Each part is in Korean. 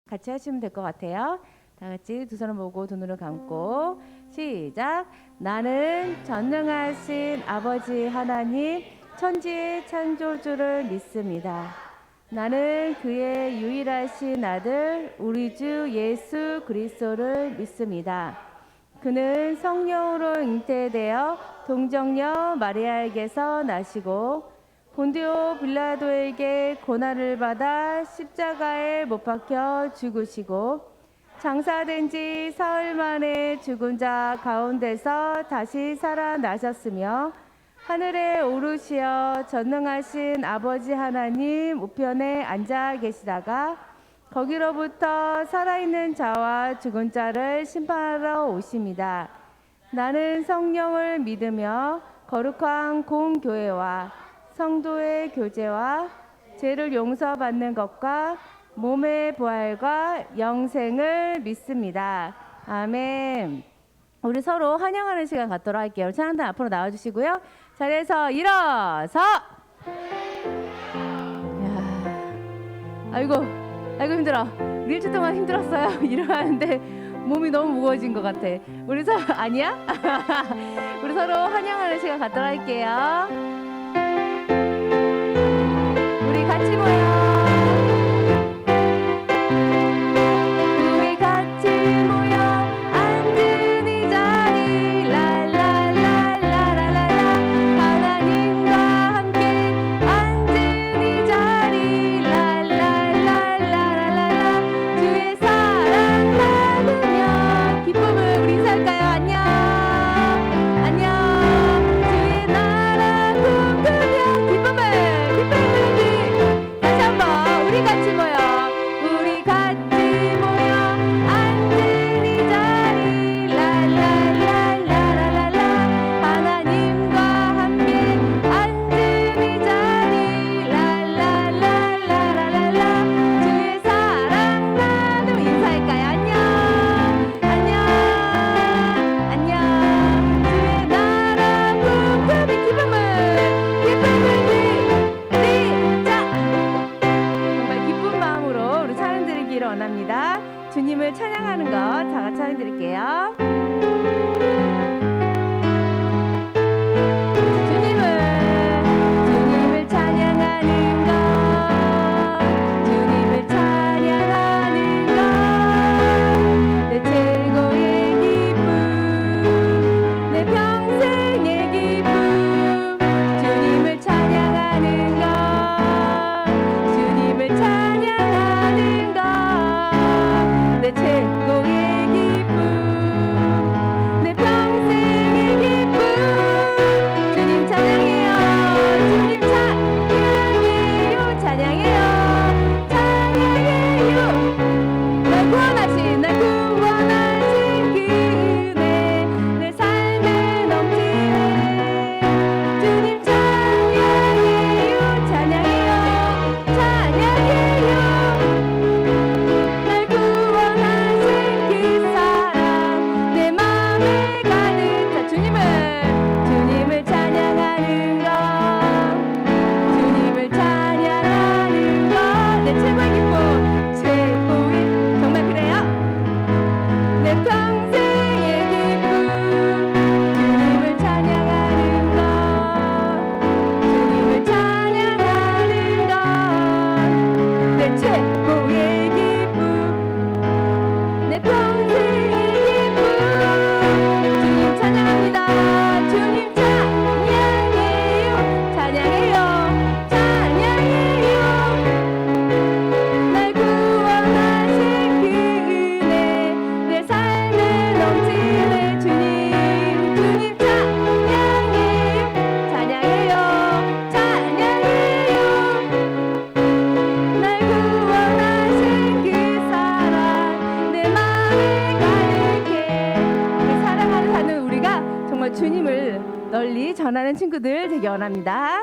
같이 하시면 될 것 같아요. 다 같이 두 손을 모으고 두 눈을 감고 시작. 나는 전능하신 아버지 하나님 천지의 창조주를 믿습니다. 나는 그의 유일하신 아들 우리 주 예수 그리스도를 믿습니다. 그는 성령으로 잉태되어 동정녀 마리아에게서 나시고 본디오 빌라도에게 고난을 받아 십자가에 못 박혀 죽으시고 장사된 지 사흘 만에 죽은 자 가운데서 다시 살아나셨으며 하늘에 오르시어 전능하신 아버지 하나님 우편에 앉아 계시다가 거기로부터 살아있는 자와 죽은 자를 심판하러 오십니다. 나는 성령을 믿으며 거룩한 공교회와 성도의 교제와 죄를 용서받는 것과 몸의 부활과 영생을 믿습니다. 아멘. 우리 서로 환영하는 시간 갖도록 할게요. 찬양단 앞으로 나와주시고요. 자리에서 일어서. 아이고 힘들어. 일주일 동안 힘들었어요. 일어나는데 몸이 너무 무거워진 것 같아. 우리 서로 아니야? 우리 서로 환영하는 시간 갖도록 할게요. 우리 같이 모여. 우리 같이 모여 앉은 이 자리 랄랄랄랄랄랄라 하나님과 함께 앉은 이 자리 랄랄랄랄랄라 주의 사랑 나누며 기쁨을 우리 인사할까요? 안녕 안녕 주의 나라 꿈꾸며 기쁨을 다시 한번 우리 같이 모여 앉은 이 자리 랄랄랄랄랄랄라 하나님과 함께 앉은 이 자리 랄랄랄랄랄라 주의 사랑 나누 인사할까요? 안녕 안녕 안녕 주의 나라 꿈꾸며 기쁨을 드리자. 정말 기쁜 마음으로 우리 찬양 드리기를 원합니다. 주님을 찬양하는 것 다 같이 찬양 드릴게요. 주님을 찬양하는 것, 주님을 찬양하는 것, 내 최고의 기쁨, 내 평생의 기쁨, 주님을 찬양하는 것, 주님을 찬양하는 것, 내 최고의 기쁨, 내 평생의 기쁨, 주님 찬양해요, 주님 찬양해요, 찬양해요, 찬양해요. 날 구원하신 그은혜 내 삶에 넘치네. 주님 찬양해요, 찬양해요, 찬양해요. 날 구원하신 그 사랑 내 맘에 가득 차. 주님을 찬양하는 것, 주님을 찬양하는 것, 내 최고의 기쁨, 최고의 정말 그래요? 내 평생의 기쁨, 주님을 찬양하는 것, 주님을 찬양하는 것, 내 최고의 기쁨, 내 평생의 기쁨, 주님 찬양합니다. 주님 찬양해요, 찬양해요, 찬양해요. 날 구원하신 그 은혜 내 삶에 넘치네. 주님 찬양해요, 찬양해요, 찬양해요. 날 구원하신 그 사랑 내 마음에 가득해. 그 사랑하는 사는 우리가 정말 주님을 널리 전하는 친구들 되기 원합니다.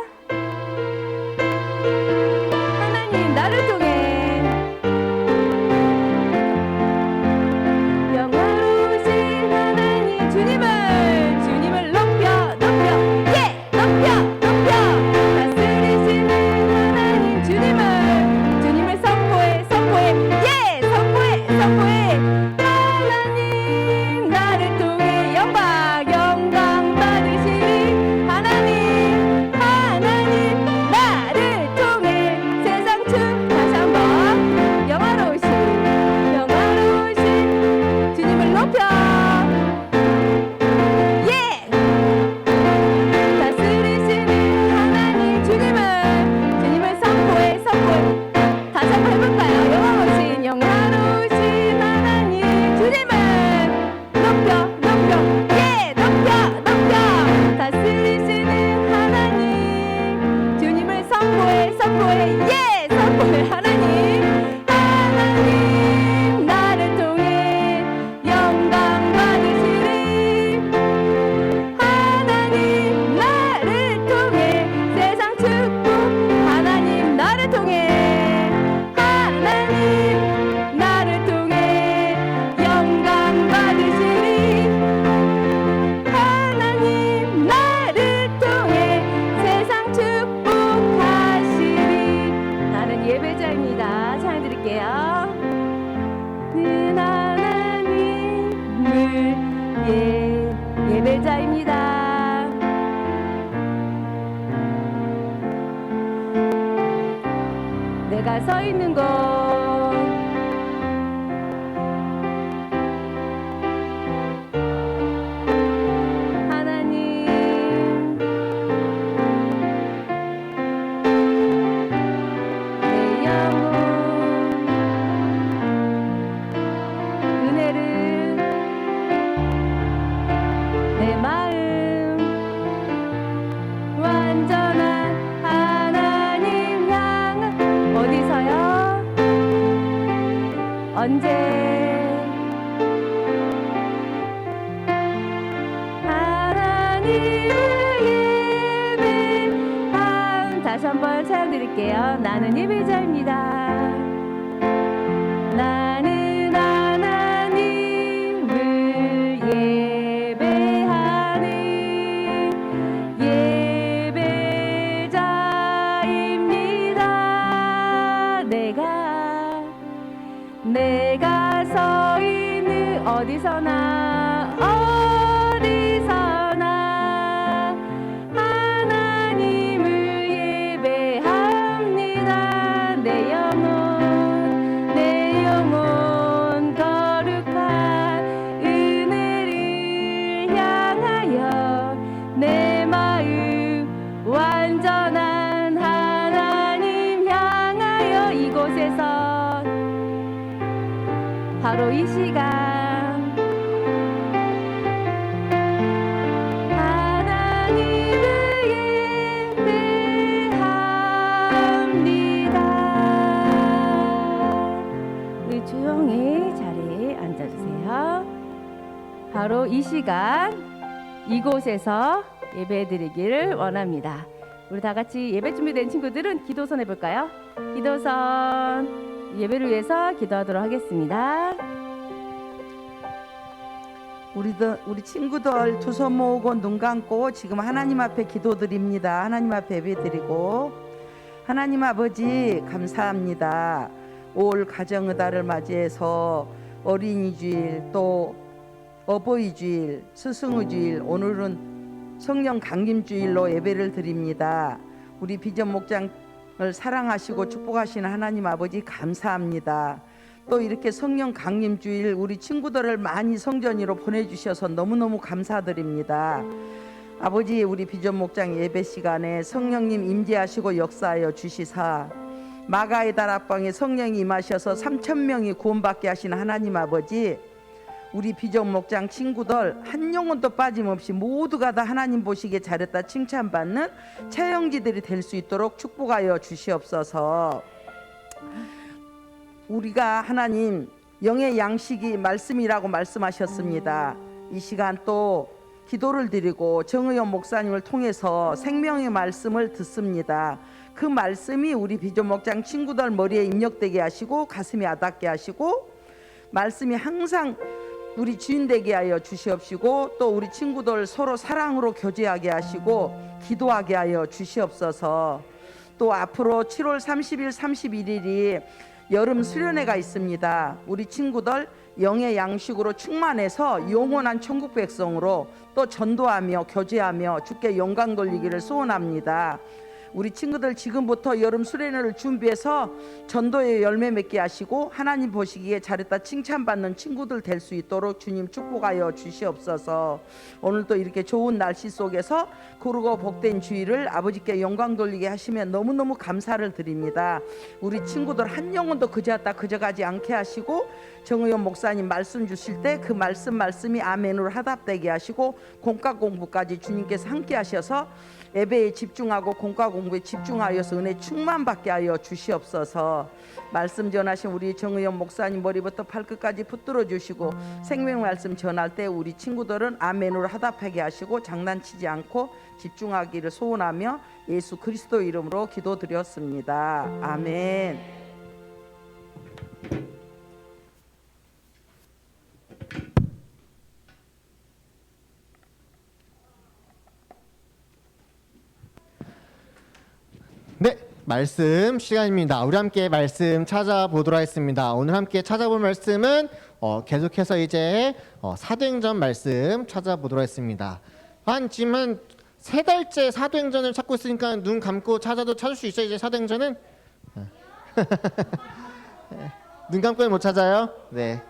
하나님 나를 통해 영원하신 하나님 주님을 높여 예 높여 다스리시는 하나님 주님을 선포해 예 선포해 내가 서 있는 곳 하나님 내 영혼 은혜를 내 마음 완전한 하나님 향 어디서요? 언제? 하나님을 예배함 다시 한번 찬양 드릴게요. 나는 예배자입니다. 나는 하나님을 예배하는 예배자입니다. 내가 서 있는 어디서나 하나님을 예배합니다. 내 영혼 거룩한 은혜를 향하여 내 마음 완전한 하나님 향하여 이곳에서 바로 이 시간 조용히 자리에 앉아주세요. 바로 이 시간 이곳에서 예배드리기를 원합니다. 우리 다 같이 예배 준비된 친구들은 기도선 해볼까요? 기도선 예배를 위해서 기도하도록 하겠습니다. 우리 친구들 두 손 모으고 눈 감고 지금 하나님 앞에 기도드립니다. 하나님 앞에 예배드리고 하나님 아버지 감사합니다. 올 가정의 달을 맞이해서 어린이 주일 또 어버이 주일 스승의 주일 오늘은 성령 강림 주일로 예배를 드립니다. 우리 비전 목장을 사랑하시고 축복하시는 하나님 아버지 감사합니다. 또 이렇게 성령 강림 주일 우리 친구들을 많이 성전으로 보내주셔서 너무너무 감사드립니다. 아버지 우리 비전 목장 예배 시간에 성령님 임재하시고 역사하여 주시사 마가의 다락방에 성령이 임하셔서 3,000명이 구원받게 하신 하나님 아버지 우리 비전 목장 친구들 한 영혼도 빠짐없이 모두가 다 하나님 보시기에 잘했다 칭찬받는 차영지들이 될 수 있도록 축복하여 주시옵소서. 우리가 하나님 영의 양식이 말씀이라고 말씀하셨습니다. 이 시간 또 기도를 드리고 정의원 목사님을 통해서 생명의 말씀을 듣습니다. 그 말씀이 우리 비전 목장 친구들 머리에 입력되게 하시고 가슴에 와닿게 하시고 말씀이 항상 우리 주인 되게 하여 주시옵시고 또 우리 친구들 서로 사랑으로 교제하게 하시고 기도하게 하여 주시옵소서. 또 앞으로 7월 30일 31일이 여름 수련회가 있습니다. 우리 친구들 영의 양식으로 충만해서 영원한 천국 백성으로 또 전도하며 교제하며 주께 영광 돌리기를 소원합니다. 우리 친구들 지금부터 여름 수련회를 준비해서 전도의 열매 맺게 하시고 하나님 보시기에 잘했다 칭찬받는 친구들 될 수 있도록 주님 축복하여 주시옵소서. 오늘도 이렇게 좋은 날씨 속에서 고르고 복된 주일을 아버지께 영광 돌리게 하시면 너무너무 감사를 드립니다. 우리 친구들 한 영혼도 그저갔다 그저가지 않게 하시고 정의원 목사님 말씀 주실 때 그 말씀이 아멘으로 화답되게 하시고 공과 공부까지 주님께서 함께 하셔서 예배에 집중하고 공과 공부에 집중하여서 은혜 충만받게 하여 주시옵소서. 말씀 전하신 우리 정의원 목사님 머리부터 발끝까지 붙들어 주시고 생명 말씀 전할 때 우리 친구들은 아멘으로 화답하게 하시고 장난치지 않고 집중하기를 소원하며 예수 그리스도 이름으로 기도드렸습니다. 아멘. 네, 말씀 시간입니다. 우리 함께 말씀 찾아보도록 하겠습니다. 오늘 함께 찾아볼 말씀은 계속해서 이제 사도행전 말씀 찾아보도록 하겠습니다. 지금 한 3달째 사도행전을 찾고 있으니까 눈 감고 찾아도 찾을 수 있어요. 이제 사도행전은 눈 감고는 못 찾아요? 네.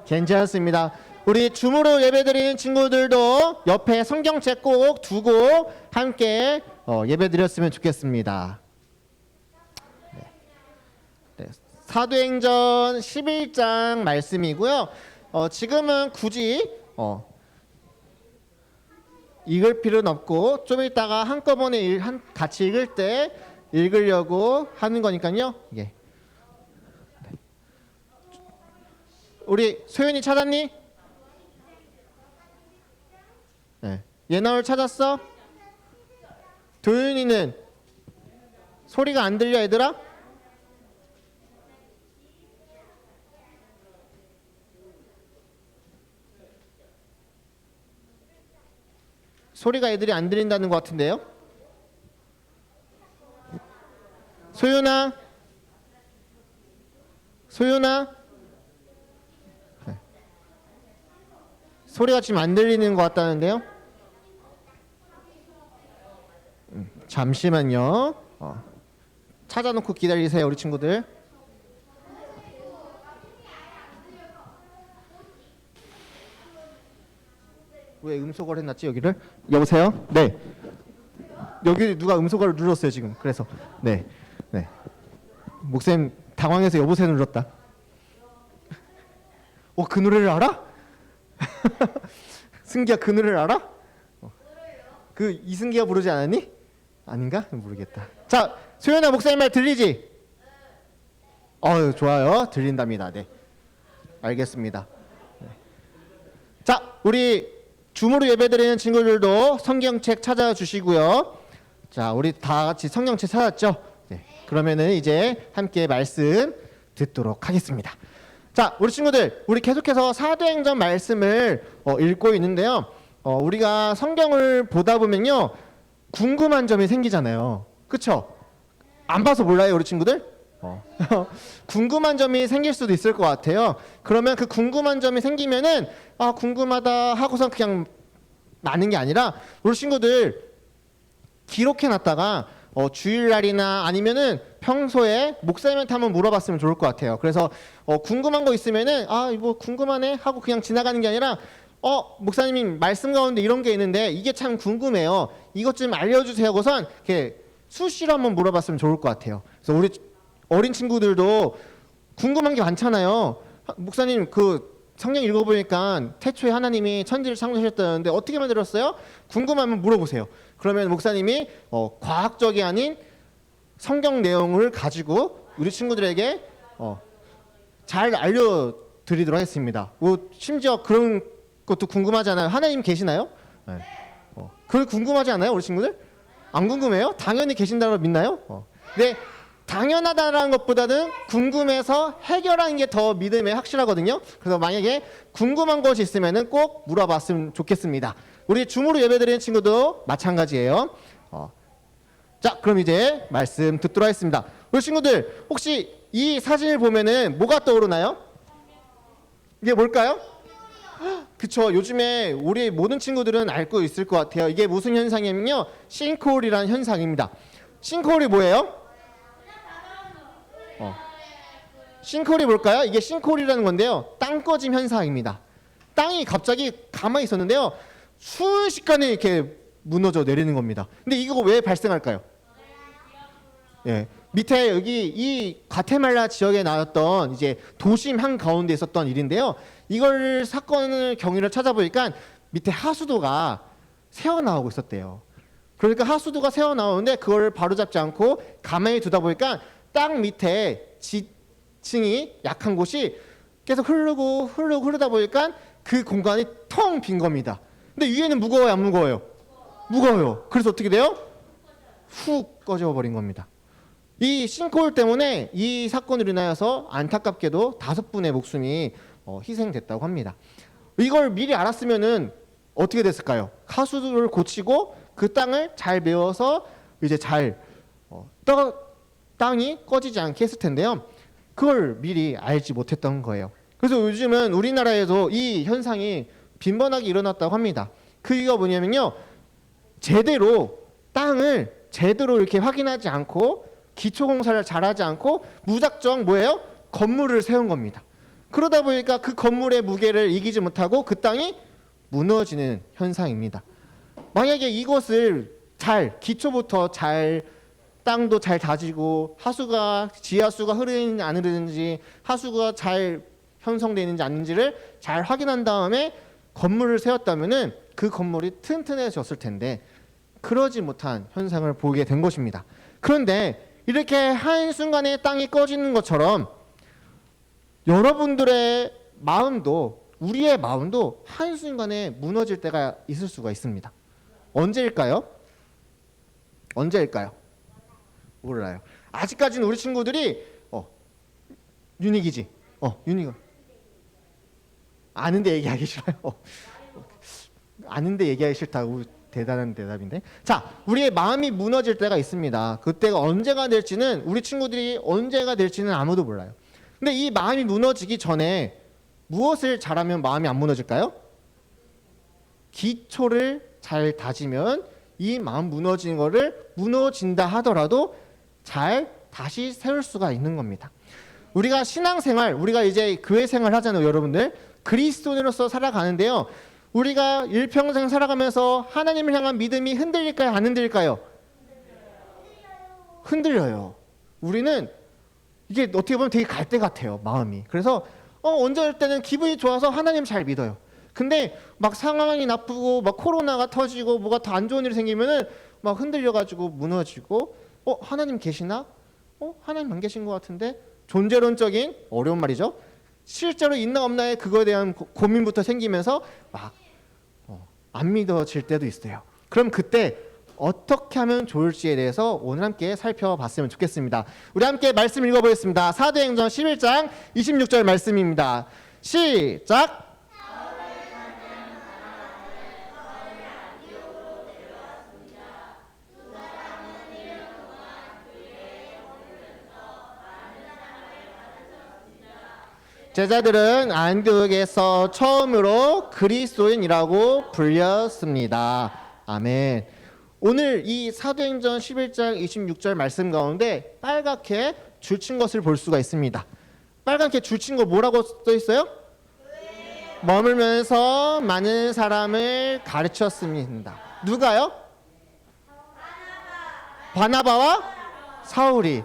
괜찮습니다. 우리 줌으로 예배드리는 친구들도 옆에 성경책 꼭 두고 함께 예배드렸으면 좋겠습니다. 네. 사도행전 11장 말씀이고요. 지금은 굳이 읽을 필요는 없고 좀 이따가 한꺼번에 같이 읽을 때 읽으려고 하는 거니까요. 예. 우리 소연이 찾았니? 네. 예나올 찾았어? 도윤이는 소리가 안 들려 얘들아? 소리가 애들이 안 들린다는 것 같은데요? 소윤아? 소윤아? 네. 소리가 지금 안 들리는 것 같다는데요? 잠시만요. 찾아놓고 기다리세요, 우리 친구들. 왜 음소거를 해놨지 여기를? 여보세요? 네. 여기 누가 음소거를 눌렀어요 지금. 그래서 네. 목사님 당황해서 여보세요 눌렀다. 그 노래를 알아? 승기야 그 노래를 알아? 그 이승기가 부르지 않았니? 아닌가? 모르겠다. 자, 소연아 목사님 말 들리지? 좋아요. 들린답니다. 네. 알겠습니다. 네. 자, 우리 줌으로 예배드리는 친구들도 성경책 찾아주시고요. 자, 우리 다 같이 성경책 찾았죠? 네. 그러면은 이제 함께 말씀 듣도록 하겠습니다. 자, 우리 친구들, 우리 계속해서 사도행전 말씀을 읽고 있는데요. 우리가 성경을 보다 보면요, 궁금한 점이 생기잖아요. 그쵸? 안 봐서 몰라요, 우리 친구들? 궁금한 점이 생길 수도 있을 것 같아요. 그러면 그 궁금한 점이 생기면은 궁금하다 하고선 그냥 마는 게 아니라 우리 친구들 기록해놨다가 주일날이나 아니면은 평소에 목사님한테 한번 물어봤으면 좋을 것 같아요. 그래서 궁금한 거 있으면은 이거 궁금하네 하고 그냥 지나가는 게 아니라 목사님이 말씀 가운데 이런 게 있는데 이게 참 궁금해요. 이것 좀 알려주세요 하고선 이렇게 수시로 한번 물어봤으면 좋을 것 같아요. 그래서 우리 어린 친구들도 궁금한 게 많잖아요. 목사님 그 성경 읽어보니까 태초에 하나님이 천지를 창조하셨다는데 어떻게 만들었어요? 궁금하면 물어보세요. 그러면 목사님이 과학적이 아닌 성경 내용을 가지고 우리 친구들에게 잘 알려드리도록 하겠습니다. 심지어 그런 것도 궁금하잖아요. 하나님 계시나요? 네. 그걸 궁금하지 않아요, 우리 친구들? 안 궁금해요? 당연히 계신다고 믿나요? 근데 당연하다라는 것보다는 궁금해서 해결하는 게 더 믿음에 확실하거든요. 그래서 만약에 궁금한 것이 있으면은 꼭 물어봤으면 좋겠습니다. 우리 줌으로 예배드리는 친구도 마찬가지예요. 자, 그럼 이제 말씀 듣도록 하겠습니다. 우리 친구들 혹시 이 사진을 보면은 뭐가 떠오르나요? 이게 뭘까요? 그쵸. 요즘에 우리 모든 친구들은 알고 있을 것 같아요. 이게 무슨 현상이냐면요, 싱크홀이라는 현상입니다. 싱크홀이 뭐예요? 싱크홀이 뭘까요? 이게 싱크홀이라는 건데요, 땅 꺼짐 현상입니다. 땅이 갑자기 가만히 있었는데요, 순식간에 이렇게 무너져 내리는 겁니다. 근데 이거 왜 발생할까요? 예, 밑에 여기 이 과테말라 지역에 나왔던 이제 도심 한 가운데 있었던 일인데요, 이걸 사건을 경위를 찾아보니까 밑에 하수도가 새어나오고 있었대요. 그러니까 하수도가 새어나오는데 그걸 바로잡지 않고 가만히 두다 보니까 땅 밑에 지층이 약한 곳이 계속 흐르다 보니까 그 공간이 텅 빈 겁니다. 근데 위에는 무거워요, 안 무거워요? 무거워요. 그래서 어떻게 돼요? 훅 꺼져 버린 겁니다. 이 싱크홀 때문에 이 사건으로 인하여서 안타깝게도 5분의 목숨이 희생됐다고 합니다. 이걸 미리 알았으면은 어떻게 됐을까요? 하수도를 고치고 그 땅을 잘 메워서 이제 잘 땅이 꺼지지 않게 했을 텐데요. 그걸 미리 알지 못했던 거예요. 그래서 요즘은 우리나라에도 이 현상이 빈번하게 일어났다고 합니다. 그 이유가 뭐냐면요, 제대로 땅을 제대로 이렇게 확인하지 않고 기초 공사를 잘하지 않고 무작정 뭐예요? 건물을 세운 겁니다. 그러다 보니까 그 건물의 무게를 이기지 못하고 그 땅이 무너지는 현상입니다. 만약에 이것을 잘 기초부터 잘 땅도 잘 다지고 지하수가 흐르는지 안 흐르는지 하수가 잘 형성되는지 아닌지를 잘 확인한 다음에 건물을 세웠다면은 그 건물이 튼튼해졌을 텐데 그러지 못한 현상을 보게 된 것입니다. 그런데 이렇게 한순간에 땅이 꺼지는 것처럼 여러분들의 마음도 우리의 마음도 한순간에 무너질 때가 있을 수가 있습니다. 언제일까요? 언제일까요? 몰라요. 아직까지는 우리 친구들이 윤익이지. 윤익아. 아는데 얘기하기 싫어요. 아는데 얘기하기 싫다고 대단한 대답인데. 자, 우리의 마음이 무너질 때가 있습니다. 그때가 언제가 될지는 우리 친구들이 언제가 될지는 아무도 몰라요. 근데 이 마음이 무너지기 전에 무엇을 잘하면 마음이 안 무너질까요? 기초를 잘 다지면 이 마음 무너지는 거를 무너진다 하더라도 잘 다시 세울 수가 있는 겁니다. 우리가 신앙생활, 우리가 이제 교회 생활 하잖아요, 여러분들. 그리스도인으로서 살아가는데요. 우리가 일평생 살아가면서 하나님을 향한 믿음이 흔들릴까요? 안 흔들릴까요? 흔들려요. 우리는 이게 어떻게 보면 되게 갈대 같아요, 마음이. 그래서 어쩔 때는 기분이 좋아서 하나님 잘 믿어요. 근데 막 상황이 나쁘고 막 코로나가 터지고 뭐가 더 안 좋은 일이 생기면은 막 흔들려가지고 무너지고 하나님 계시나? 하나님 안 계신 것 같은데? 존재론적인 어려운 말이죠. 실제로 있나 없나에 그거에 대한 고민부터 생기면서 막 안 믿어질 때도 있어요. 그럼 그때 어떻게 하면 좋을지에 대해서 오늘 함께 살펴봤으면 좋겠습니다. 우리 함께 말씀 읽어보겠습니다. 사도행전 11장 26절 말씀입니다. 시작! 제자들은 안디옥에서 처음으로 그리스도인이라고 불렸습니다. 아멘. 오늘 이 사도행전 11장 26절 말씀 가운데 빨갛게 줄친 것을 볼 수가 있습니다. 빨갛게 줄친 거 뭐라고 써 있어요? 머물면서 많은 사람을 가르쳤습니다. 누가요? 바나바와 사울이.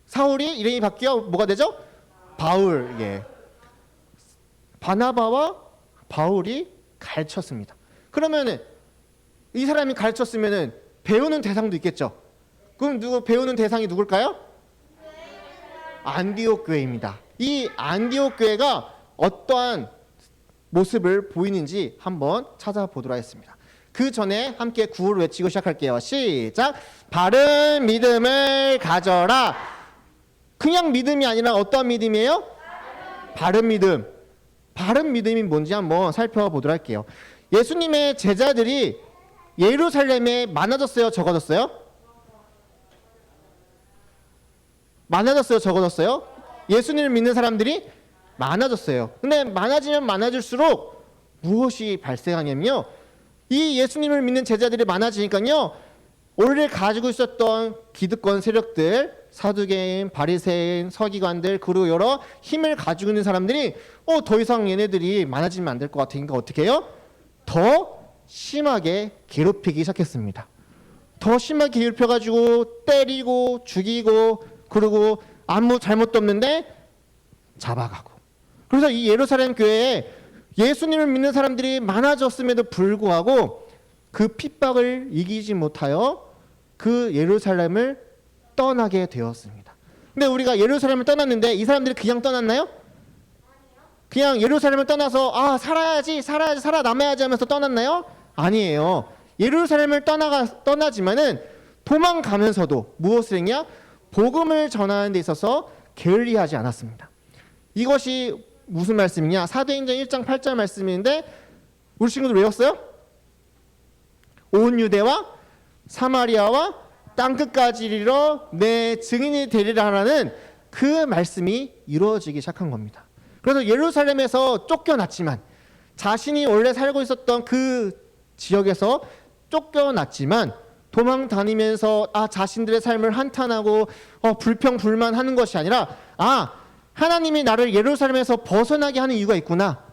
사울이 이름이 바뀌어 뭐가 되죠? 바울. 예. 바나바와 바울이 가르쳤습니다. 그러면은 이 사람이 가르쳤으면은 배우는 대상도 있겠죠. 그럼 배우는 대상이 누굴까요? 안디옥 교회입니다. 이 안디옥 교회가 어떠한 모습을 보이는지 한번 찾아보도록 하겠습니다. 그 전에 함께 구호를 외치고 시작할게요. 시작. 바른 믿음을 가져라. 그냥 믿음이 아니라 어떠한 믿음이에요? 바른 믿음. 바른 믿음이 뭔지 한번 살펴보도록 할게요. 예수님의 제자들이 예루살렘에 많아졌어요? 적어졌어요? 많아졌어요? 적어졌어요? 예수님을 믿는 사람들이 많아졌어요. 근데 많아지면 많아질수록 무엇이 발생하냐면요, 이 예수님을 믿는 제자들이 많아지니까요, 원래 가지고 있었던 기득권 세력들, 사두개인, 바리새인, 서기관들, 그리고 여러 힘을 가지고 있는 사람들이 더 이상 얘네들이 많아지면 안 될 것 같으니까 어떻게 해요? 더 심하게 괴롭히기 시작했습니다. 더 심하게 괴롭혀가지고 때리고 죽이고, 그리고 아무 잘못도 없는데 잡아가고. 그래서 이 예루살렘 교회에 예수님을 믿는 사람들이 많아졌음에도 불구하고 그 핍박을 이기지 못하여 그 예루살렘을 떠나게 되었습니다. 근데 우리가 예루살렘을 떠났는데 이 사람들이 그냥 떠났나요? 그냥 예루살렘을 떠나서 살아야지 살아남아야지 하면서 떠났나요? 아니에요. 예루살렘을 떠나지만은 도망가면서도 무엇을 했냐? 복음을 전하는 데 있어서 게을리하지 않았습니다. 이것이 무슨 말씀이냐? 사도행전 1장 8절 말씀인데 우리 친구들 외웠어요? 온 유대와 사마리아와 땅끝까지 이르러 내 증인이 되리라라는 그 말씀이 이루어지기 시작한 겁니다. 그래서 예루살렘에서 쫓겨났지만, 자신이 원래 살고 있었던 그 지역에서 쫓겨났지만 도망 다니면서 자신들의 삶을 한탄하고 불평불만하는 것이 아니라 하나님이 나를 예루살렘에서 벗어나게 하는 이유가 있구나.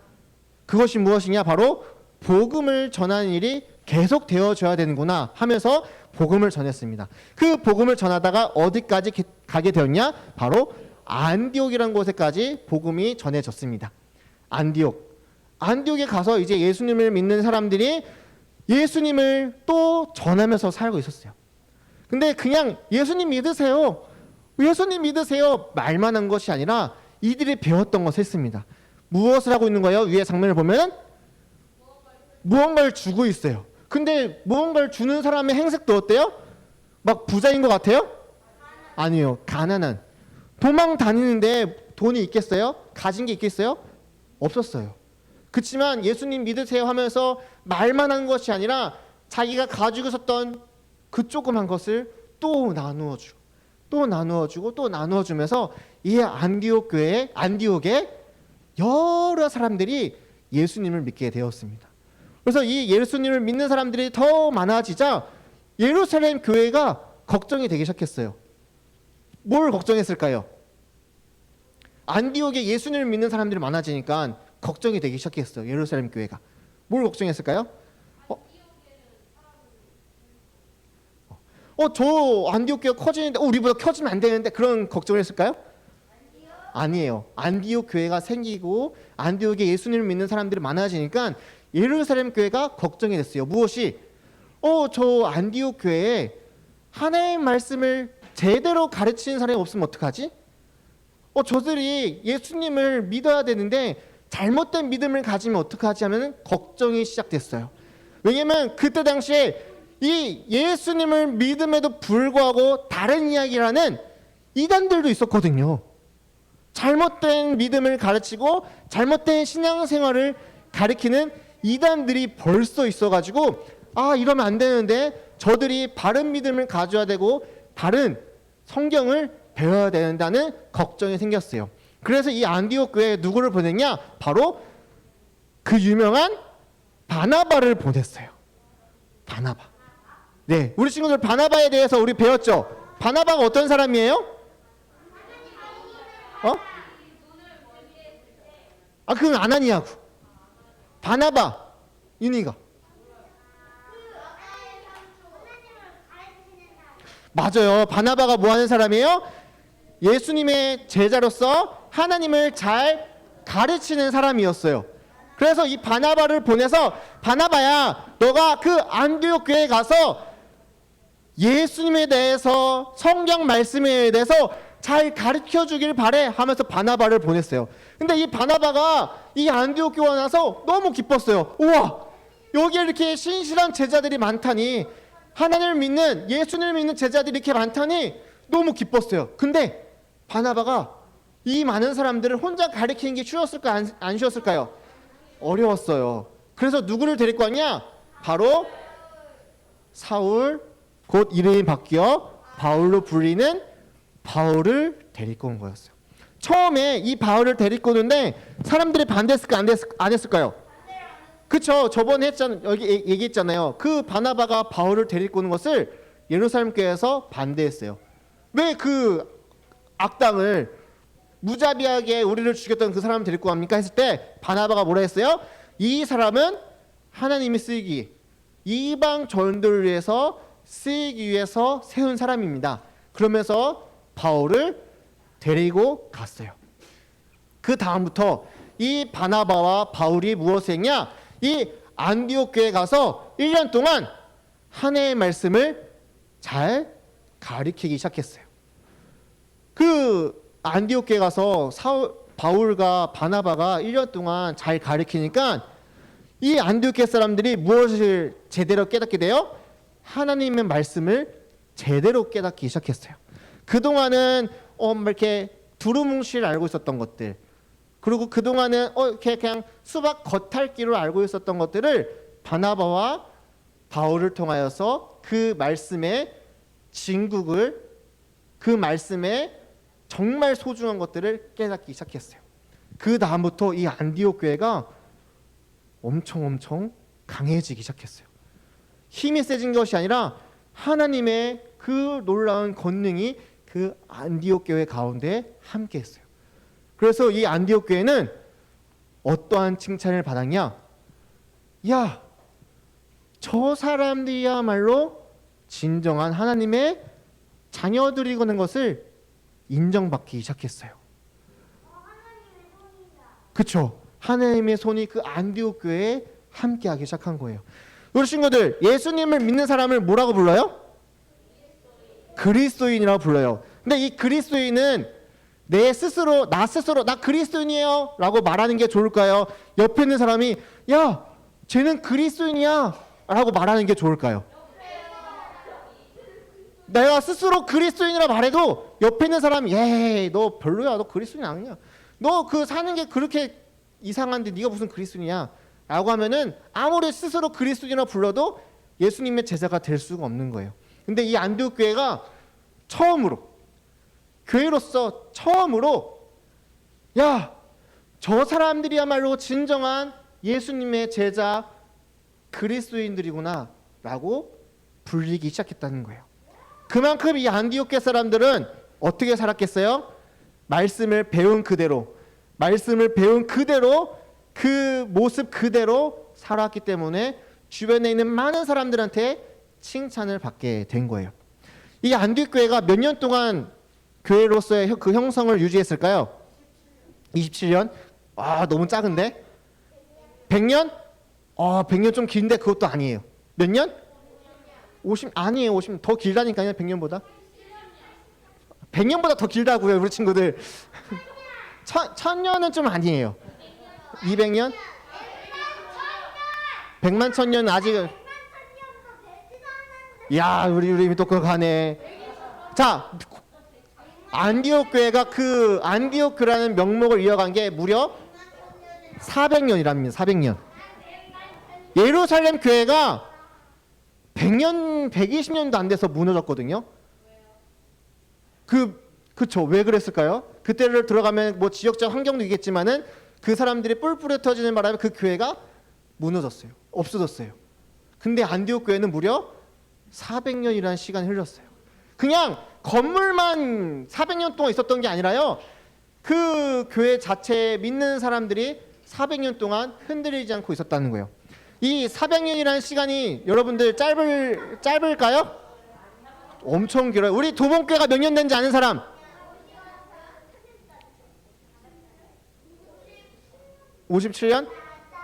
그것이 무엇이냐? 바로 복음을 전하는 일이 계속 되어져야 되는구나 하면서 복음을 전했습니다. 그 복음을 전하다가 어디까지 가게 되었냐? 바로 안디옥이라는 곳에까지 복음이 전해졌습니다. 안디옥에 가서 이제 예수님을 믿는 사람들이 예수님을 또 전하면서 살고 있었어요. 근데 그냥 예수님 믿으세요, 예수님 믿으세요 말만 한 것이 아니라 이들이 배웠던 것을 했습니다. 무엇을 하고 있는 거예요? 위에 장면을 보면 무언가를 주고 있어요. 근데 무언가를 주는 사람의 행색도 어때요? 막 부자인 것 같아요? 아니요, 가난한, 도망 다니는데 돈이 있겠어요? 가진 게 있겠어요? 없었어요. 그렇지만 예수님 믿으세요 하면서 말만 한 것이 아니라 자기가 가지고 있었던 그 조그만 것을 또 나누어주고 또 나누어주고 또 나누어주면서 이 안디옥에 여러 사람들이 예수님을 믿게 되었습니다. 그래서 이 예수님을 믿는 사람들이 더 많아지자 예루살렘 교회가 걱정이 되기 시작했어요. 뭘 걱정했을까요? 안디옥에 예수님을 믿는 사람들이 많아지니까 걱정이 되기 시작했어요. 예루살렘 교회가 뭘 걱정했을까요? 저 안디옥 교회가 커지는데 우리보다 커지면 안 되는데 그런 걱정을 했을까요? 아니에요. 안디옥 교회가 생기고 안디옥에 예수님을 믿는 사람들이 많아지니까 예루살렘 교회가 걱정이 됐어요. 무엇이? 저 안디옥 교회에 하나님의 말씀을 제대로 가르치는 사람이 없으면 어떡하지? 저들이 예수님을 믿어야 되는데 잘못된 믿음을 가지면 어떡하지 하면 걱정이 시작됐어요. 왜냐면 그때 당시에 이 예수님을 믿음에도 불구하고 다른 이야기라는 이단들도 있었거든요. 잘못된 믿음을 가르치고 잘못된 신앙생활을 가리키는 이단들이 벌써 있어가지고 이러면 안 되는데 저들이 바른 믿음을 가져야 되고 바른 성경을 배워야 된다는 걱정이 생겼어요. 그래서 이 안디옥 교회에 누구를 보냈냐? 바로 그 유명한 바나바를 보냈어요. 바나바. 네, 우리 친구들 바나바에 대해서 우리 배웠죠? 바나바가 어떤 사람이에요? 그건 아나니아고. 바나바, 윤희가. 맞아요. 바나바가 뭐 하는 사람이에요? 예수님의 제자로서 하나님을 잘 가르치는 사람이었어요. 그래서 이 바나바를 보내서 바나바야, 너가 그 안디옥 교회에 가서 예수님에 대해서 성경 말씀에 대해서 잘 가르쳐 주길 바래 하면서 바나바를 보냈어요. 근데 이 바나바가 이 안디옥 교회에 와서 너무 기뻤어요. 우와, 여기에 이렇게 신실한 제자들이 많다니, 하나님을 믿는, 예수님을 믿는 제자들이 이렇게 많다니 너무 기뻤어요. 근데 바나바가 이 많은 사람들을 혼자 가르치는 게 쉬웠을까 안 쉬웠을까요? 어려웠어요. 그래서 누구를 데리고 왔냐? 바로 사울, 곧 이름이 바뀌어 바울로 불리는 바울을 데리고 온 거였어요. 처음에 이 바울을 데리고 오는데 사람들이 반대했을까 안 했을까요? 그쵸, 저번에 여기 얘기했잖아요. 그 바나바가 바울을 데리고 오는 것을 예루살렘 교회에서 반대했어요. 왜 그 악당을, 무자비하게 우리를 죽였던 그 사람을 데리고 갑니까? 했을 때 바나바가 뭐라 했어요? 이 사람은 하나님이 쓰기, 이방 전도를 위해서 쓰이기 위해서 세운 사람입니다. 그러면서 바울을 데리고 갔어요. 그 다음부터 이 바나바와 바울이 무엇을 했냐? 이 안디옥 교회에 가서 1년 동안 하나님의 말씀을 잘 가르치기 시작했어요. 그 안디옥 교회에 가서 바울과 바나바가 1년 동안 잘 가르치니까 이 안디옥 교회 사람들이 무엇을 제대로 깨닫게 돼요? 하나님의 말씀을 제대로 깨닫기 시작했어요. 그동안은 이렇게 두루뭉실 알고 있었던 것들, 그리고 그동안은 이렇게 그냥 수박 겉핥기로 알고 있었던 것들을 바나바와 바울을 통하여서 그 말씀의 진국을, 그 말씀의 정말 소중한 것들을 깨닫기 시작했어요. 그 다음부터 이 안디옥 교회가 엄청 강해지기 시작했어요. 힘이 세진 것이 아니라 하나님의 그 놀라운 권능이 그 안디옥 교회 가운데 함께했어요. 그래서 이 안디옥 교회는 어떠한 칭찬을 받았냐? 야, 저 사람들이야말로 진정한 하나님의 자녀들이라는 것을 인정받기 시작했어요. 그렇죠? 하나님의 손이 그 안디옥 교회에 함께하기 시작한 거예요. 우리 친구들, 예수님을 믿는 사람을 뭐라고 불러요? 그리스도인이라고 불러요. 근데 이 그리스도인은 나 스스로 나 그리스도인이에요 라고 말하는 게 좋을까요? 옆에 있는 사람이 야, 쟤는 그리스도인이야 라고 말하는 게 좋을까요? 내가 스스로 그리스도인이라 말해도 옆에 있는 사람이 에이, 너 별로야, 너 그리스도인 아니야, 너 그 사는 게 그렇게 이상한데 네가 무슨 그리스도인이야 라고 하면은 아무리 스스로 그리스도인이라 불러도 예수님의 제자가 될 수가 없는 거예요. 근데 이 안디옥 교회가 처음으로, 교회로서 처음으로 야, 저 사람들이야말로 진정한 예수님의 제자 그리스도인들이구나 라고 불리기 시작했다는 거예요. 그만큼 이 안디옥 교회 사람들은 어떻게 살았겠어요? 말씀을 배운 그대로, 그 모습 그대로 살았기 때문에 주변에 있는 많은 사람들한테 칭찬을 받게 된 거예요. 이 안디옥 교회가 몇 년 동안 교회로서의 그 형성을 유지했을까요? 27년? 아, 너무 작은데? 100년? 100년 좀 긴데 그것도 아니에요. 몇 년? 50? 아니에요. 50. 더 길다니까요. 100년보다. 100년보다 더 길다고요, 우리 친구들. 1000년은 좀 아니에요. 200년? 100만 1000년 아직. 야, 우리 또 그거 가네. 자, 안디옥 교회가 그 안디옥 교라는 명목을 이어간 게 무려 400년이랍니다. 400년. 예루살렘 교회가 100년, 120년도 안 돼서 무너졌거든요. 그쵸. 왜 그랬을까요? 그때를 들어가면 뭐 지역적 환경도 있겠지만은 그 사람들이 뿔뿔이 터지는 바람에 그 교회가 무너졌어요. 없어졌어요. 근데 안디옥 교회는 무려 400년이라는 시간이 흘렀어요. 그냥 건물만 400년 동안 있었던 게 아니라요. 그 교회 자체에 믿는 사람들이 400년 동안 흔들리지 않고 있었다는 거예요. 이 400년이라는 시간이 여러분들 짧을까요? 엄청 길어요. 우리 도봉교회가 몇 년 된지 아는 사람? 57년?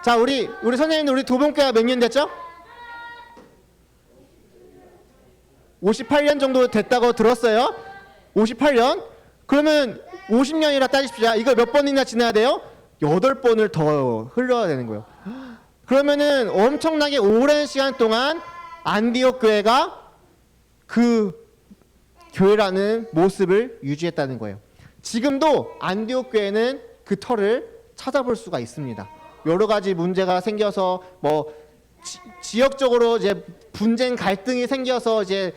자, 우리 선생님들 우리 도봉교회가 몇 년 됐죠? 58년 정도 됐다고 들었어요. 58년? 그러면 50년이라 따지십시오. 이거 몇 번이나 지나야 돼요? 8번을 더 흘러야 되는 거예요. 그러면은 엄청나게 오랜 시간 동안 안디옥 교회가 그 교회라는 모습을 유지했다는 거예요. 지금도 안디옥 교회는 그 터를 찾아볼 수가 있습니다. 여러 가지 문제가 생겨서 뭐 지역적으로 이제 분쟁 갈등이 생겨서 이제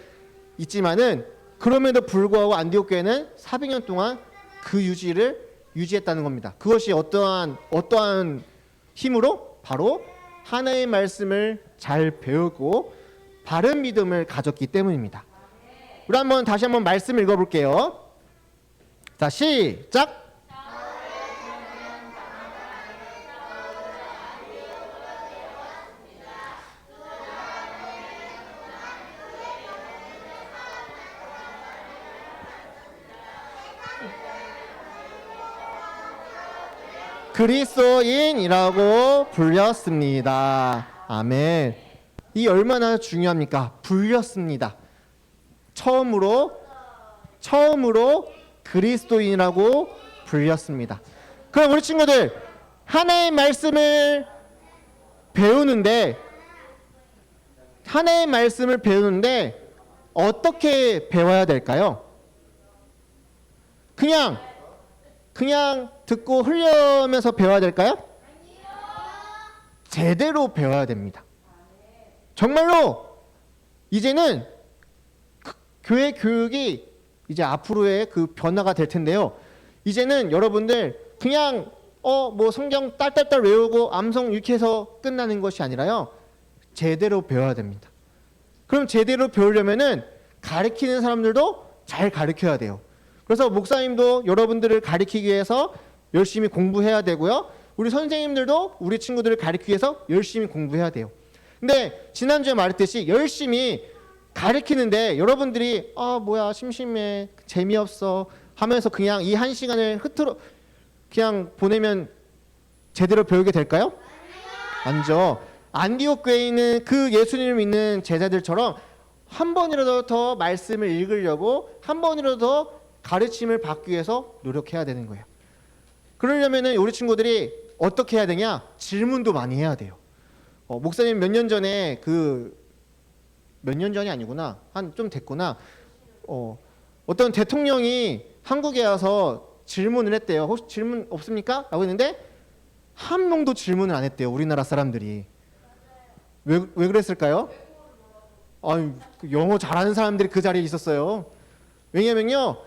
있지만은 그럼에도 불구하고 안디옥 교회는 400년 동안 그 유지를 유지했다는 겁니다. 그것이 어떠한 힘으로? 바로 하나님의 말씀을 잘 배우고 바른 믿음을 가졌기 때문입니다. 우리 다시 한번 말씀 읽어볼게요. 자, 시작. 그리스도인이라고 불렸습니다. 아멘. 이 얼마나 중요합니까? 불렸습니다. 처음으로 그리스도인이라고 불렸습니다. 그럼 우리 친구들 하나의 말씀을 배우는데 어떻게 배워야 될까요? 그냥 듣고 흘려면서 배워야 될까요? 제대로 배워야 됩니다. 정말로 이제는 교회 교육이 이제 앞으로의 그 변화가 될 텐데요. 이제는 여러분들 그냥 뭐 성경 딸딸딸 외우고 암송 이렇게 해서 끝나는 것이 아니라요. 제대로 배워야 됩니다. 그럼 제대로 배우려면은 가르치는 사람들도 잘 가르쳐야 돼요. 그래서 목사님도 여러분들을 가르치기 위해서 열심히 공부해야 되고요. 우리 선생님들도 우리 친구들을 가르치기 위해서 열심히 공부해야 돼요. 근데 지난주에 말했듯이 열심히 가르치는데 여러분들이 뭐야 심심해 재미없어 하면서 그냥 이 한 시간을 흐트러 그냥 보내면 제대로 배우게 될까요? 아니죠. 안디옥 교회에 있는 그 예수님을 믿는 제자들처럼 한 번이라도 더 말씀을 읽으려고 한 번이라도 더 가르침을 받기 위해서 노력해야 되는 거예요. 그러려면은 우리 친구들이 어떻게 해야 되냐? 질문도 많이 해야 돼요. 목사님 몇 년 전에 몇 년 전이 아니구나. 한 좀 됐구나. 어떤 대통령이 한국에 와서 질문을 했대요. 혹시 질문 없습니까? 라고 했는데 한 명도 질문을 안 했대요. 우리나라 사람들이. 왜 그랬을까요? 영어 잘하는 사람들이 그 자리에 있었어요. 왜냐면요.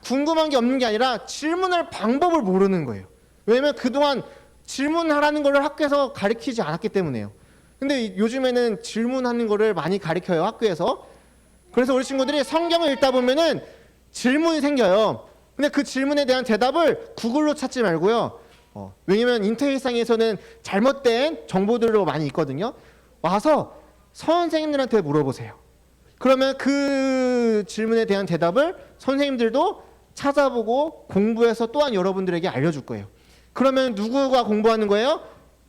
궁금한 게 없는 게 아니라 질문할 방법을 모르는 거예요. 왜냐면 그동안 질문하라는 걸 학교에서 가르치지 않았기 때문에요. 근데 요즘에는 질문하는 거를 많이 가르쳐요, 학교에서. 그래서 우리 친구들이 성경을 읽다 보면은 질문이 생겨요. 근데 그 질문에 대한 대답을 구글로 찾지 말고요. 왜냐면 인터넷상에서는 잘못된 정보들로 많이 있거든요. 와서 선생님들한테 물어보세요. 그러면 그 질문에 대한 대답을 선생님들도 찾아보고 공부해서 또한 여러분들에게 알려줄 거예요. 그러면 누구가 공부하는 거예요?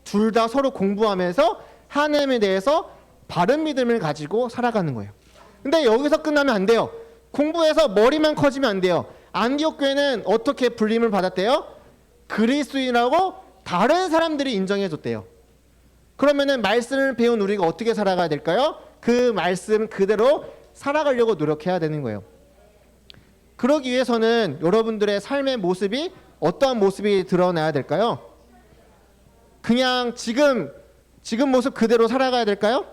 둘 다 서로 공부하면서 하나님에 대해서 바른 믿음을 가지고 살아가는 거예요. 근데 여기서 끝나면 안 돼요. 공부해서 머리만 커지면 안 돼요. 안디옥 교회는 어떻게 불림을 받았대요? 그리스도인이라고 다른 사람들이 인정해 줬대요. 그러면은 말씀을 배운 우리가 어떻게 살아가야 될까요? 그 말씀 그대로 살아가려고 노력해야 되는 거예요. 그러기 위해서는 여러분들의 삶의 모습이 어떠한 모습이 드러나야 될까요? 그냥 지금 모습 그대로 살아가야 될까요?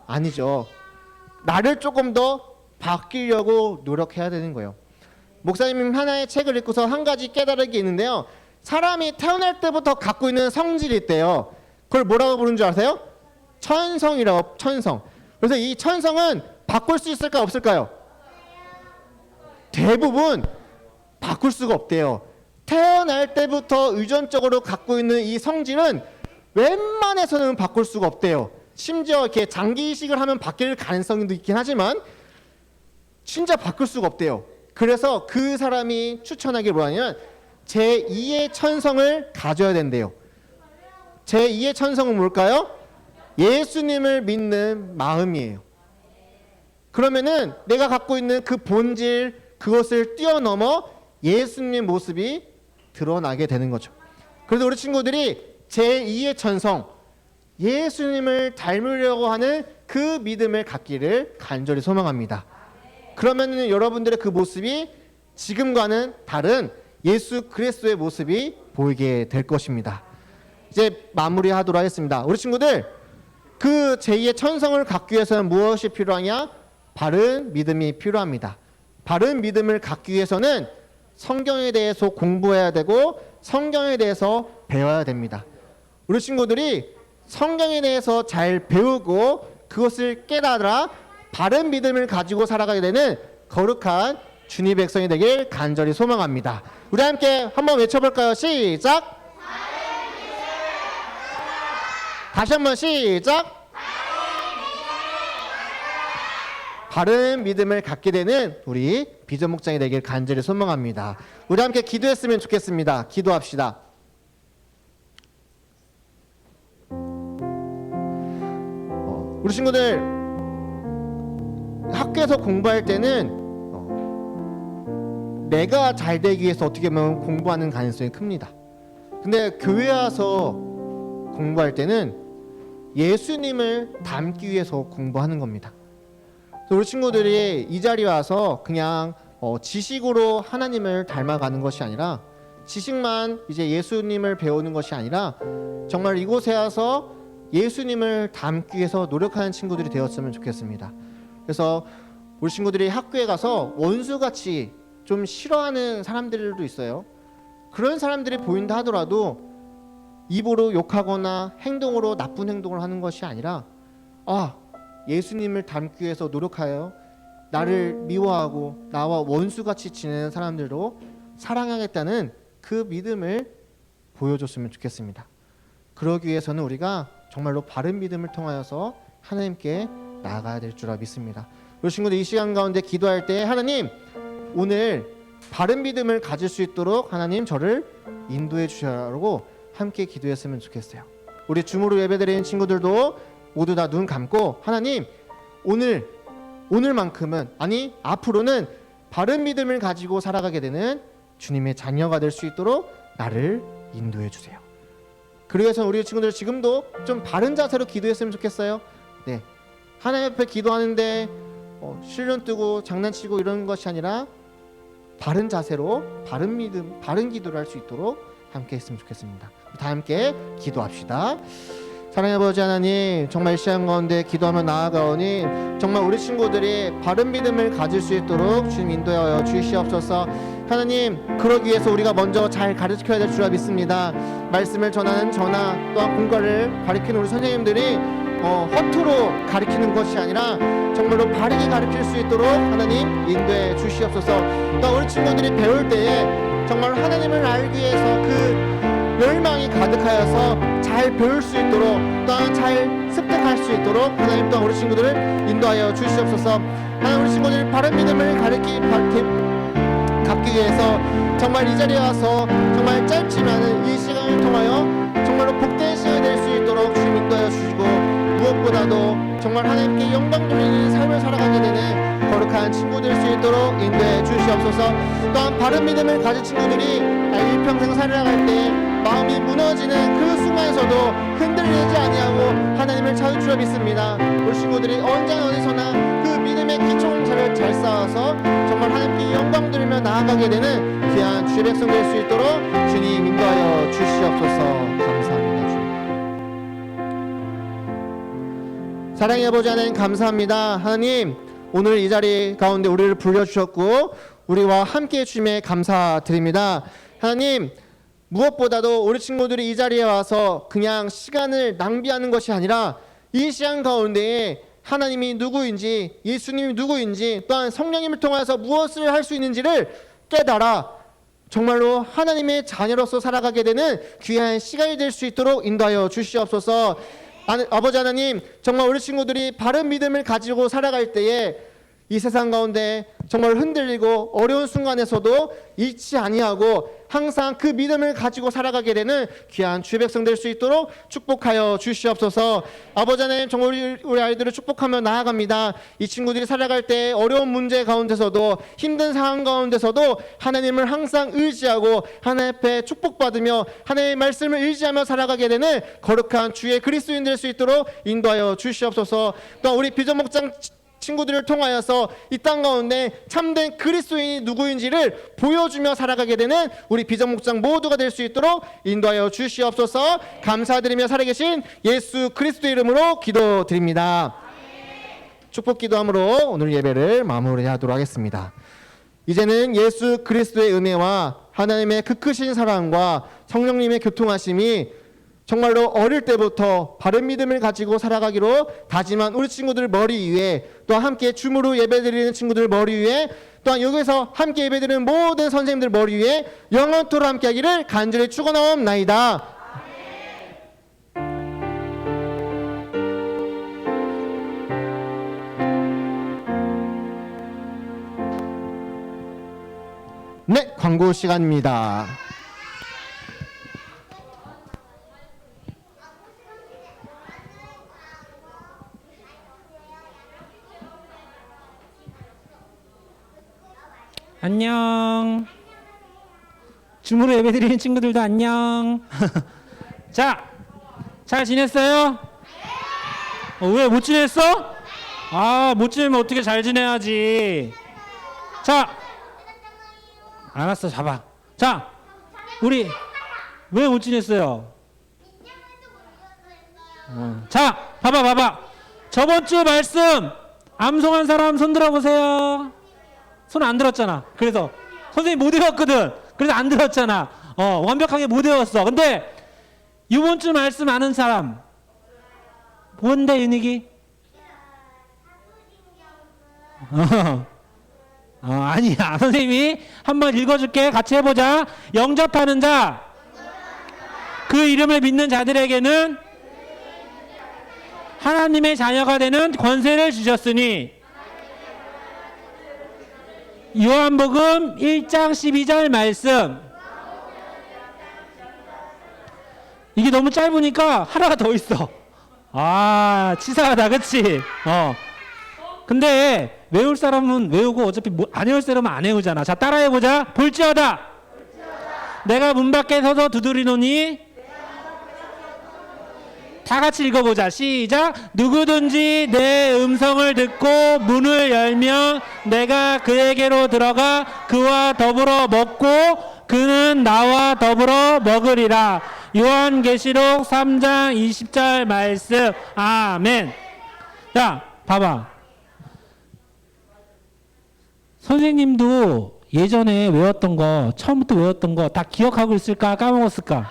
아니죠. 나를 조금 더 바뀌려고 노력해야 되는 거예요. 목사님 하나의 책을 읽고서 한 가지 깨달은 게 있는데요. 사람이 태어날 때부터 갖고 있는 성질이 있대요. 그걸 뭐라고 부르는 줄 아세요? 천성이라고, 천성. 그래서 이 천성은 바꿀 수 있을까 없을까요? 대부분 바꿀 수가 없대요. 태어날 때부터 유전적으로 갖고 있는 이 성질은 웬만해서는 바꿀 수가 없대요. 심지어 이렇게 장기 이식을 하면 바뀔 가능성도 있긴 하지만 진짜 바꿀 수가 없대요. 그래서 그 사람이 추천하길 뭐하냐면 제2의 천성을 가져야 된대요. 제2의 천성은 뭘까요? 예수님을 믿는 마음이에요. 그러면은 내가 갖고 있는 그 본질 그것을 뛰어넘어 예수님 모습이 드러나게 되는 거죠. 그래서 우리 친구들이 제2의 천성 예수님을 닮으려고 하는 그 믿음을 갖기를 간절히 소망합니다. 그러면 여러분들의 그 모습이 지금과는 다른 예수 그리스도의 모습이 보이게 될 것입니다. 이제 마무리하도록 하겠습니다. 우리 친구들 그 제2의 천성을 갖기 위해서는 무엇이 필요하냐? 바른 믿음이 필요합니다. 바른 믿음을 갖기 위해서는 성경에 대해서 공부해야 되고 성경에 대해서 배워야 됩니다. 우리 친구들이 성경에 대해서 잘 배우고 그것을 깨달아 바른 믿음을 가지고 살아가게 되는 거룩한 주님의 백성이 되길 간절히 소망합니다. 우리 함께 한번 외쳐볼까요? 시작! 다시 한번 시작! 바른 믿음을 갖게 되는 우리 비전 목장이 되길 간절히 소망합니다. 우리 함께 기도했으면 좋겠습니다. 기도합시다. 우리 친구들 학교에서 공부할 때는 내가 잘 되기 위해서 어떻게 보면 공부하는 가능성이 큽니다. 근데 교회 와서 공부할 때는 예수님을 닮기 위해서 공부하는 겁니다. 우리 친구들이 이 자리에 와서 그냥 지식으로 하나님을 닮아가는 것이 아니라 지식만 이제 예수님을 배우는 것이 아니라 정말 이곳에 와서 예수님을 닮기 위해서 노력하는 친구들이 되었으면 좋겠습니다. 그래서 우리 친구들이 학교에 가서 원수같이 좀 싫어하는 사람들도 있어요. 그런 사람들이 보인다 하더라도 입으로 욕하거나 행동으로 나쁜 행동을 하는 것이 아니라 예수님을 닮기 위해서 노력하여 나를 미워하고 나와 원수같이 지내는 사람들도 사랑하겠다는 그 믿음을 보여줬으면 좋겠습니다. 그러기 위해서는 우리가 정말로 바른 믿음을 통하여서 하나님께 나아가야 될 줄 믿습니다. 우리 친구들 이 시간 가운데 기도할 때 하나님 오늘 바른 믿음을 가질 수 있도록 하나님 저를 인도해 주시라고 함께 기도했으면 좋겠어요. 우리 줌으로 예배드리는 친구들도 모두 다 눈 감고 하나님 오늘만큼은 아니 앞으로는 바른 믿음을 가지고 살아가게 되는 주님의 자녀가 될 수 있도록 나를 인도해 주세요. 그러기 위해서 우리 친구들 지금도 좀 바른 자세로 기도했으면 좋겠어요. 네, 하나님 앞에 기도하는데 실눈 뜨고 장난치고 이런 것이 아니라 바른 자세로 바른 믿음, 바른 기도를 할 수 있도록 함께 했으면 좋겠습니다. 다 함께 기도합시다. 사랑의 아버지 하나님, 정말 이 시간 가운데 기도하며 나아가오니 정말 우리 친구들이 바른 믿음을 가질 수 있도록 주님 인도하여 주시옵소서. 하나님, 그러기 위해서 우리가 먼저 잘 가르쳐야 될 줄 믿습니다. 말씀을 전하는 저나 또한 공과를 가르치는 우리 선생님들이 허투루 가르치는 것이 아니라 정말로 바르게 가르칠 수 있도록 하나님 인도해 주시옵소서. 또 우리 친구들이 배울 때에 정말 하나님을 알기 위해서 그 열망이 가득하여서 잘 배울 수 있도록 또한 잘 습득할 수 있도록 하나님 또한 우리 친구들을 인도하여 주시옵소서. 하나님 우리 친구들이 바른 믿음을 갖기 위해서 정말 이 자리에 와서 정말 짧지만 이 시간을 통하여 정말로 복된 시간이 될 수 있도록 주님 인도하여 주시고 무엇보다도 정말 하나님께 영광 돌리는 삶을 살아가게 되는 거룩한 친구 될 수 있도록 인도해 주시옵소서. 또한 바른 믿음을 가진 친구들이 일평생 살아갈 때 마음이 무너지는 그 순간에서도 흔들리지 아니하고 하나님을 찾을 줄 믿습니다. 우리 친구들이 언제나 어디서나 그 믿음의 기초를 잘 쌓아서 정말 하나님께 영광 돌리며 나아가게 되는 귀한 주의 백성 될 수 있도록 주님 인도하여 주시옵소서. 감사합니다. 주님. 사랑의 아버지 하나님 감사합니다. 하나님 오늘 이 자리 가운데 우리를 불러주셨고 우리와 함께해 주심에 감사드립니다. 하나님 무엇보다도 우리 친구들이 이 자리에 와서 그냥 시간을 낭비하는 것이 아니라 이 시간 가운데에 하나님이 누구인지 예수님이 누구인지 또한 성령님을 통해서 무엇을 할 수 있는지를 깨달아 정말로 하나님의 자녀로서 살아가게 되는 귀한 시간이 될 수 있도록 인도하여 주시옵소서. 아버지 하나님 정말 우리 친구들이 바른 믿음을 가지고 살아갈 때에 이 세상 가운데 정말 흔들리고 어려운 순간에서도 잃지 아니하고 항상 그 믿음을 가지고 살아가게 되는 귀한 주의 백성 될 수 있도록 축복하여 주시옵소서. 아버지 하나님 정말 우리 아이들을 축복하며 나아갑니다. 이 친구들이 살아갈 때 어려운 문제 가운데서도 힘든 상황 가운데서도 하나님을 항상 의지하고 하나님 앞에 축복받으며 하나님의 말씀을 의지하며 살아가게 되는 거룩한 주의 그리스도인 될 수 있도록 인도하여 주시옵소서. 또 우리 비전 목장 친구들을 통하여서 이 땅 가운데 참된 그리스도인이 누구인지를 보여주며 살아가게 되는 우리 비전 목장 모두가 될 수 있도록 인도하여 주시옵소서. 감사드리며 살아계신 예수 그리스도 이름으로 기도드립니다. 축복 기도함으로 오늘 예배를 마무리하도록 하겠습니다. 이제는 예수 그리스도의 은혜와 하나님의 그 크신 사랑과 성령님의 교통하심이 정말로 어릴 때부터 바른 믿음을 가지고 살아가기로 다짐한 우리 친구들 머리 위에 또 함께 줌으로 예배드리는 친구들 머리 위에 또한 여기서 함께 예배드리는 모든 선생님들 머리 위에 영원토록 함께 하기를 간절히 축원하옵나이다. 네, 광고 시간입니다. 안녕. 줌으로 예배드리는 친구들도 안녕. 자, 잘 지냈어요? 왜 못 지냈어? 못 지내면 어떻게 잘 지내야지. 자, 알았어, 잡아. 자, 우리 왜 못 지냈어요? 자, 봐봐. 저번 주 말씀 암송한 사람 손 들어보세요. 손 안 들었잖아. 그래서 선생님 못 외웠거든. 그래서 안 들었잖아. 완벽하게 못 외웠어. 근데 이번 주 말씀 아는 사람 뭔데 윤익이? 아니야. 선생님이 한번 읽어줄게. 같이 해보자. 영접하는 자, 그 이름을 믿는 자들에게는 하나님의 자녀가 되는 권세를 주셨으니. 요한복음 1장 12절 말씀. 이게 너무 짧으니까 하나가 더 있어. 치사하다, 그치? 근데 외울 사람은 외우고 어차피 안 외울 사람은 안 외우잖아. 자, 따라해보자. 볼지어다. 내가 문 밖에 서서 두드리노니. 다 같이 읽어보자. 시작. 누구든지 내 음성을 듣고 문을 열면 내가 그에게로 들어가 그와 더불어 먹고 그는 나와 더불어 먹으리라. 요한계시록 3장 20절 말씀. 아멘. 자, 봐봐. 선생님도 예전에 외웠던 거, 처음부터 외웠던 거 다 기억하고 있을까? 까먹었을까?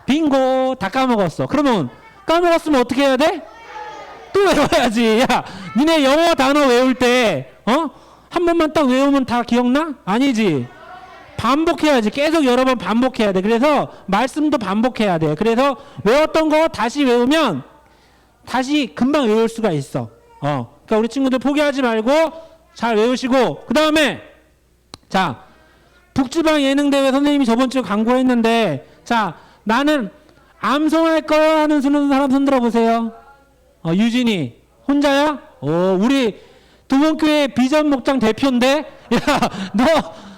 빙고. 다 까먹었어. 그러면 까먹었으면 어떻게 해야 돼? 또 외워야지. 야, 니네 영어 단어 외울 때 한 번만 딱 외우면 다 기억나? 아니지. 반복해야지. 계속 여러 번 반복해야 돼. 그래서 말씀도 반복해야 돼. 그래서 외웠던 거 다시 외우면 다시 금방 외울 수가 있어. 그러니까 우리 친구들 포기하지 말고 잘 외우시고, 그 다음에 자, 북지방 예능대회 선생님이 저번 주에 광고했는데, 자, 나는 암송할 거야 하는 사람 손 들어보세요. 유진이 혼자야? 우리 두번교회 비전 목장 대표인데, 야, 너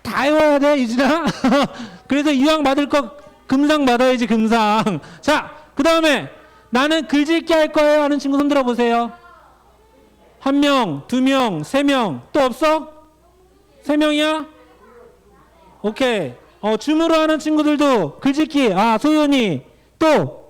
다 외워야 돼, 유진아. 그래서 이왕 받을 거 금상 받아야지, 금상. 자, 그 다음에 나는 글짓기 할 거예요 하는 친구 손 들어보세요. 1명, 2명, 3명. 또 없어? 3명이야? 오케이. 줌으로 하는 친구들도 글짓기. 소연이. 또